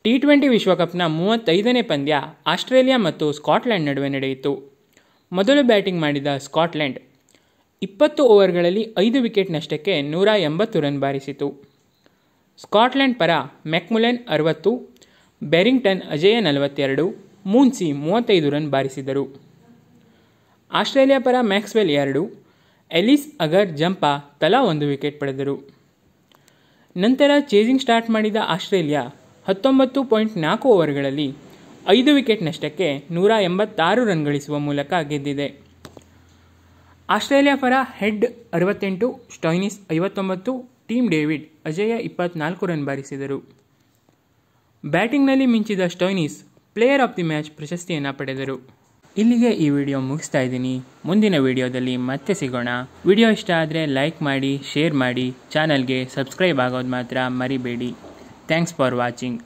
T20 ವಿಶ್ವಕಪ್ನ 35ನೇ ಪಂದ್ಯ Australia ಮತ್ತು Scotland ನಡುವೆ ನಡೆಯಿತು. ಮೊದಲು ಬ್ಯಾಟಿಂಗ್ ಮಾಡಿದ ಸ್ಕಾಟ್ಲೆಂಡ್ 20 ಓವರ್ಗಳಲ್ಲಿ 5 ವಿಕೆಟ್ ನಷ್ಟಕ್ಕೆ 180 ರನ್ ಬಾರಿಸಿತು. ಸ್ಕಾಟ್ಲೆಂಡ್ ಪರ ಮೆಕ್ಮುಲನ್ 60, ಬೆರಿಂಗ್ಟನ್ ಅಜೇಯ 42, ಮೂನ್ಸಿ 35 ರನ್ ಬಾರಿಸಿದರು. ಆಸ್ಟ್ರೇಲಿಯಾ ಪರ ಮ್ಯಾಕ್ಸ್ವೆಲ್ 2, ಎಲಿಸ್ ಅಗರ್ ಜಂಪಾ ತಲಾ 1 ವಿಕೆಟ್ ಪಡೆದರು. ನಂತರ ಚೇಸಿಂಗ್ ಸ್ಟಾರ್ಟ್ ಮಾಡಿದ ಆಸ್ಟ್ರೇಲಿಯಾ 19.4 ಓವರ್ಗಳಲ್ಲಿ 5 ವಿಕೆಟ್ ನಷ್ಟಕ್ಕೆ 186 ರನ್ ಗಳಿಸುವ ಮೂಲಕ ಗೆದ್ದಿದೆ. ಆಸ್ಟ್ರೇಲಿಯಾ ಪರ ಹೆಡ್ 68, ಸ್ಟೋಯ್ನಿಸ್ 59, ಟೀಮ್ ಡೇವಿಡ್ ಅಜೇಯ 24 ರನ್ ಬಾರಿಸಿದರು. ಬ್ಯಾಟಿಂಗ್ನಲ್ಲಿ ಮಿಂಚಿದ Stoinis player of the match ಪ್ರಶಸ್ತಿಯನ್ನು ಪಡೆದರು. ಇಲ್ಲಿಗೆ ಈ ವಿಡಿಯೋ ಮುಗಿಸ್ತಾ ಇದ್ದೀನಿ. ಮುಂದಿನ ವಿಡಿಯೋದಲ್ಲಿ ಮತ್ತೆ ಸಿಗೋಣ. ವಿಡಿಯೋ ಇಷ್ಟ ಆದರೆ ಲೈಕ್ ಮಾಡಿ, ಶೇರ್ ಮಾಡಿ, ಚಾನಲ್ಗೆ ಸಬ್ಸ್ಕ್ರೈಬ್ ಆಗೋದು ಮಾತ್ರ ಮರಿಬೇಡಿ. Thanks for watching.